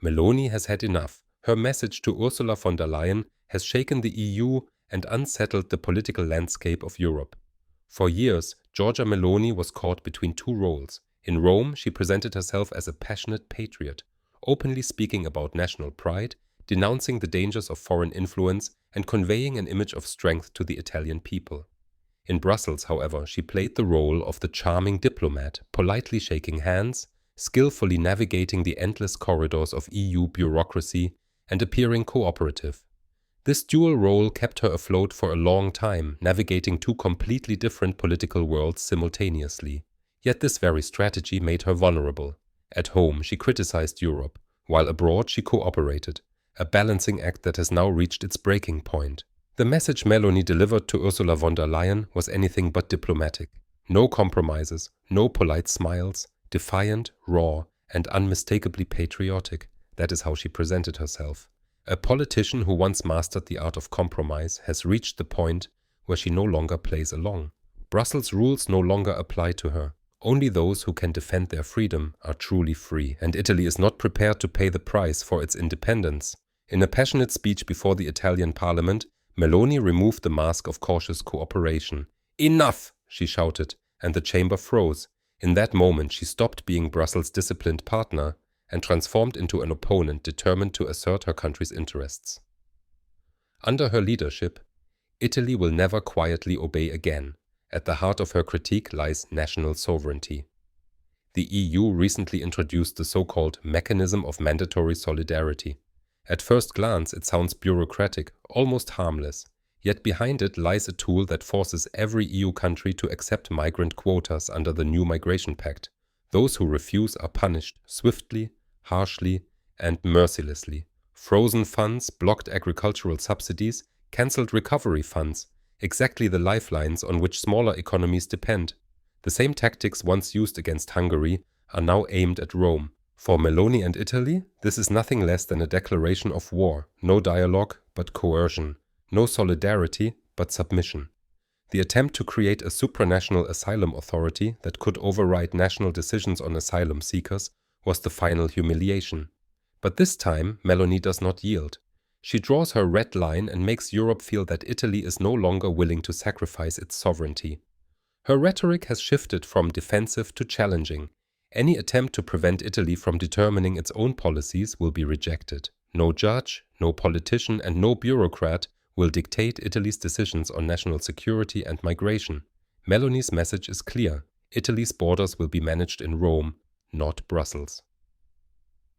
Meloni has had enough. Her message to Ursula von der Leyen has shaken the EU and unsettled the political landscape of Europe. For years, Giorgia Meloni was caught between two roles. In Rome, she presented herself as a passionate patriot, openly speaking about national pride, denouncing the dangers of foreign influence, and conveying an image of strength to the Italian people. In Brussels, however, she played the role of the charming diplomat, politely shaking hands, skillfully navigating the endless corridors of EU bureaucracy, and appearing cooperative. This dual role kept her afloat for a long time, navigating two completely different political worlds simultaneously. Yet this very strategy made her vulnerable. At home, she criticized Europe, while abroad she cooperated, a balancing act that has now reached its breaking point. The message Meloni delivered to Ursula von der Leyen was anything but diplomatic. No compromises, no polite smiles, defiant, raw, and unmistakably patriotic. That is how she presented herself. A politician who once mastered the art of compromise has reached the point where she no longer plays along. Brussels rules no longer apply to her. Only those who can defend their freedom are truly free, and Italy is not prepared to pay the price for its independence. In a passionate speech before the Italian parliament, Meloni removed the mask of cautious cooperation. "Enough!" she shouted, and the chamber froze. In that moment, she stopped being Brussels' disciplined partner and transformed into an opponent determined to assert her country's interests. Under her leadership, Italy will never quietly obey again. At the heart of her critique lies national sovereignty. The EU recently introduced the so-called mechanism of mandatory solidarity. At first glance, it sounds bureaucratic, almost harmless. Yet behind it lies a tool that forces every EU country to accept migrant quotas under the new migration pact. Those who refuse are punished swiftly, harshly, and mercilessly. Frozen funds, blocked agricultural subsidies, cancelled recovery funds, exactly the lifelines on which smaller economies depend. The same tactics once used against Hungary are now aimed at Rome. For Meloni and Italy, this is nothing less than a declaration of war. No dialogue, but coercion. No solidarity, but submission. The attempt to create a supranational asylum authority that could override national decisions on asylum seekers was the final humiliation. But this time, Meloni does not yield. She draws her red line and makes Europe feel that Italy is no longer willing to sacrifice its sovereignty. Her rhetoric has shifted from defensive to challenging. Any attempt to prevent Italy from determining its own policies will be rejected. No judge, no politician, and no bureaucrat will dictate Italy's decisions on national security and migration. Meloni's message is clear. Italy's borders will be managed in Rome, not Brussels.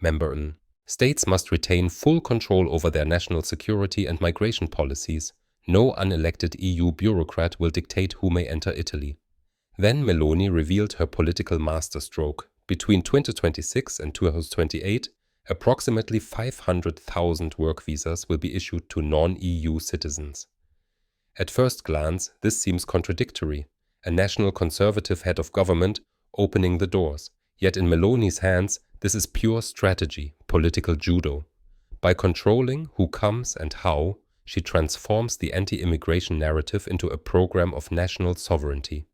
Member N. States must retain full control over their national security and migration policies. No unelected EU bureaucrat will dictate who may enter Italy. Then Meloni revealed her political masterstroke. Between 2026 and 2028, approximately 500,000 work visas will be issued to non-EU citizens. At first glance, this seems contradictory. A national conservative head of government opening the doors. Yet in Meloni's hands, this is pure strategy, political judo. By controlling who comes and how, she transforms the anti-immigration narrative into a program of national sovereignty.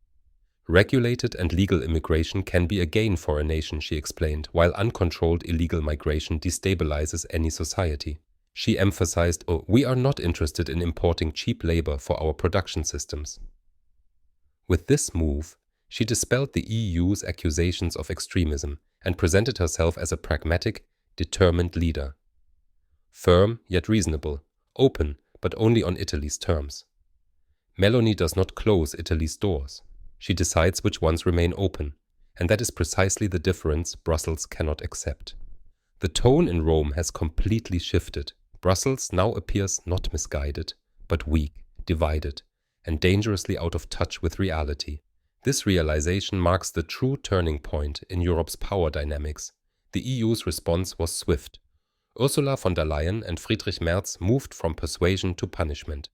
Regulated and legal immigration can be a gain for a nation, she explained, while uncontrolled illegal migration destabilizes any society. She emphasized, we are not interested in importing cheap labor for our production systems. With this move, she dispelled the EU's accusations of extremism and presented herself as a pragmatic, determined leader. Firm yet reasonable, open but only on Italy's terms. Meloni does not close Italy's doors. She decides which ones remain open, and that is precisely the difference Brussels cannot accept. The tone in Rome has completely shifted. Brussels now appears not misguided, but weak, divided, and dangerously out of touch with reality. This realization marks the true turning point in Europe's power dynamics. The EU's response was swift. Ursula von der Leyen and Friedrich Merz moved from persuasion to punishment.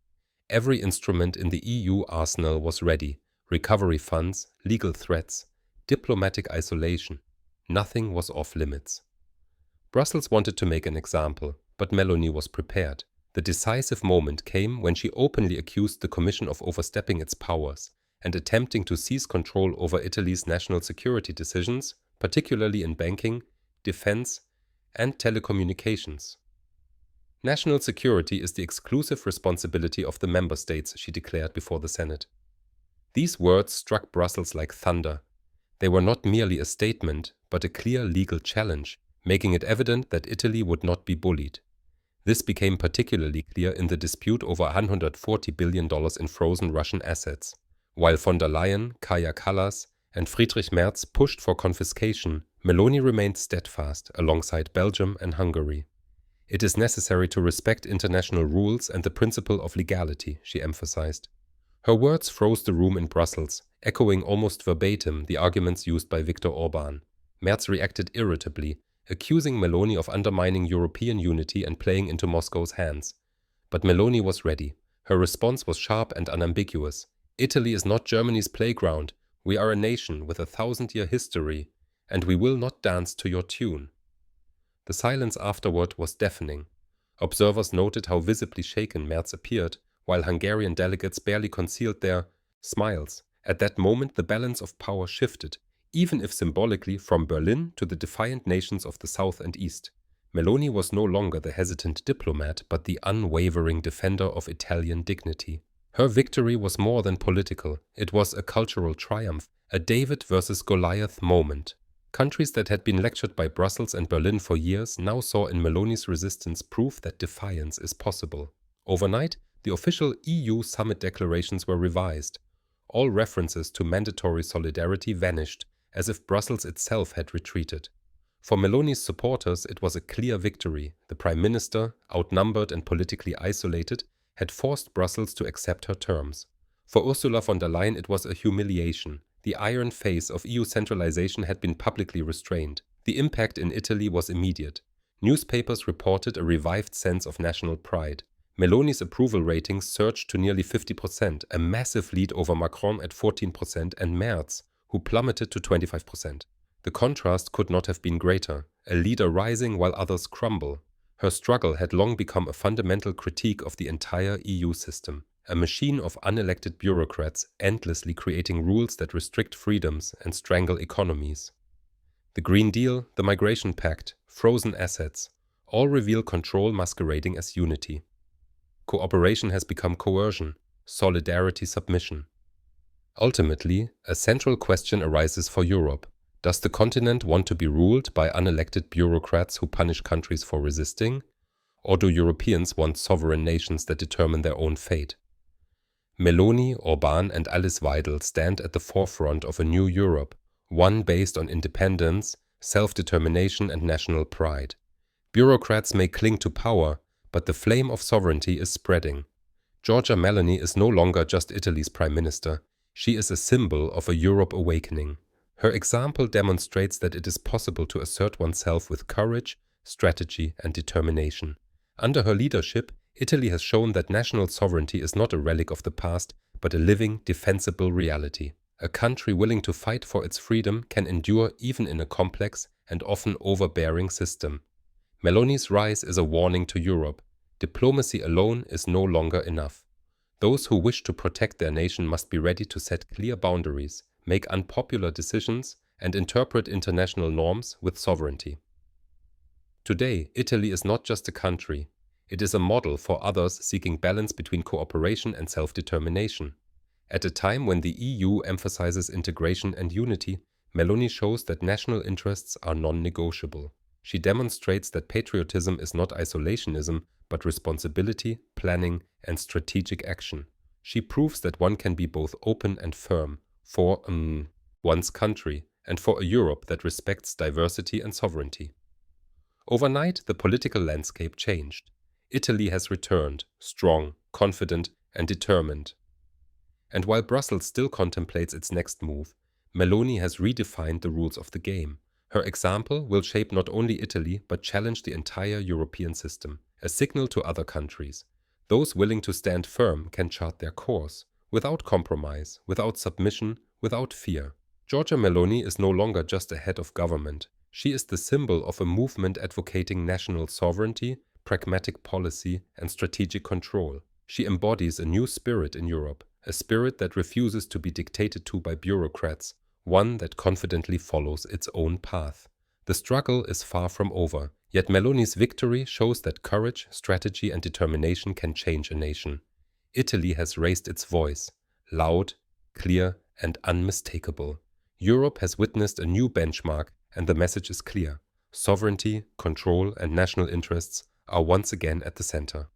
Every instrument in the EU arsenal was ready. Recovery funds, legal threats, diplomatic isolation. Nothing was off limits. Brussels wanted to make an example, but Meloni was prepared. The decisive moment came when she openly accused the Commission of overstepping its powers and attempting to seize control over Italy's national security decisions, particularly in banking, defense, and telecommunications. National security is the exclusive responsibility of the member states, she declared before the Senate. These words struck Brussels like thunder. They were not merely a statement, but a clear legal challenge, making it evident that Italy would not be bullied. This became particularly clear in the dispute over $140 billion in frozen Russian assets. While von der Leyen, Kaja Kallas, and Friedrich Merz pushed for confiscation, Meloni remained steadfast alongside Belgium and Hungary. It is necessary to respect international rules and the principle of legality, she emphasized. Her words froze the room in Brussels, echoing almost verbatim the arguments used by Viktor Orban. Merz reacted irritably, accusing Meloni of undermining European unity and playing into Moscow's hands. But Meloni was ready. Her response was sharp and unambiguous. Italy is not Germany's playground. We are a nation with a 1,000-year history, and we will not dance to your tune. The silence afterward was deafening. Observers noted how visibly shaken Merz appeared, while Hungarian delegates barely concealed their smiles. At that moment, the balance of power shifted, even if symbolically, from Berlin to the defiant nations of the South and East. Meloni was no longer the hesitant diplomat, but the unwavering defender of Italian dignity. Her victory was more than political. It was a cultural triumph, a David versus Goliath moment. Countries that had been lectured by Brussels and Berlin for years now saw in Meloni's resistance proof that defiance is possible. Overnight, the official EU summit declarations were revised. All references to mandatory solidarity vanished, as if Brussels itself had retreated. For Meloni's supporters, it was a clear victory. The Prime Minister, outnumbered and politically isolated, had forced Brussels to accept her terms. For Ursula von der Leyen, it was a humiliation. The iron face of EU centralization had been publicly restrained. The impact in Italy was immediate. Newspapers reported a revived sense of national pride. Meloni's approval ratings surged to nearly 50%, a massive lead over Macron at 14% and Merz, who plummeted to 25%. The contrast could not have been greater, a leader rising while others crumble. Her struggle had long become a fundamental critique of the entire EU system, a machine of unelected bureaucrats endlessly creating rules that restrict freedoms and strangle economies. The Green Deal, the Migration Pact, frozen assets, all reveal control masquerading as unity. Cooperation has become coercion, solidarity submission. Ultimately, a central question arises for Europe. Does the continent want to be ruled by unelected bureaucrats who punish countries for resisting? Or do Europeans want sovereign nations that determine their own fate? Meloni, Orban and Alice Weidel stand at the forefront of a new Europe, one based on independence, self-determination and national pride. Bureaucrats may cling to power, but the flame of sovereignty is spreading. Giorgia Meloni is no longer just Italy's prime minister. She is a symbol of a Europe awakening. Her example demonstrates that it is possible to assert oneself with courage, strategy and determination. Under her leadership, Italy has shown that national sovereignty is not a relic of the past, but a living, defensible reality. A country willing to fight for its freedom can endure even in a complex and often overbearing system. Meloni's rise is a warning to Europe. Diplomacy alone is no longer enough. Those who wish to protect their nation must be ready to set clear boundaries, make unpopular decisions, and interpret international norms with sovereignty. Today, Italy is not just a country. It is a model for others seeking balance between cooperation and self-determination. At a time when the EU emphasizes integration and unity, Meloni shows that national interests are non-negotiable. She demonstrates that patriotism is not isolationism, but responsibility, planning, and strategic action. She proves that one can be both open and firm for one's country and for a Europe that respects diversity and sovereignty. Overnight, the political landscape changed. Italy has returned, strong, confident, and determined. And while Brussels still contemplates its next move, Meloni has redefined the rules of the game. Her example will shape not only Italy, but challenge the entire European system, a signal to other countries. Those willing to stand firm can chart their course, without compromise, without submission, without fear. Giorgia Meloni is no longer just a head of government. She is the symbol of a movement advocating national sovereignty, pragmatic policy, and strategic control. She embodies a new spirit in Europe, a spirit that refuses to be dictated to by bureaucrats, one that confidently follows its own path. The struggle is far from over, yet Meloni's victory shows that courage, strategy and determination can change a nation. Italy has raised its voice, loud, clear and unmistakable. Europe has witnessed a new benchmark, and the message is clear. Sovereignty, control and national interests are once again at the center.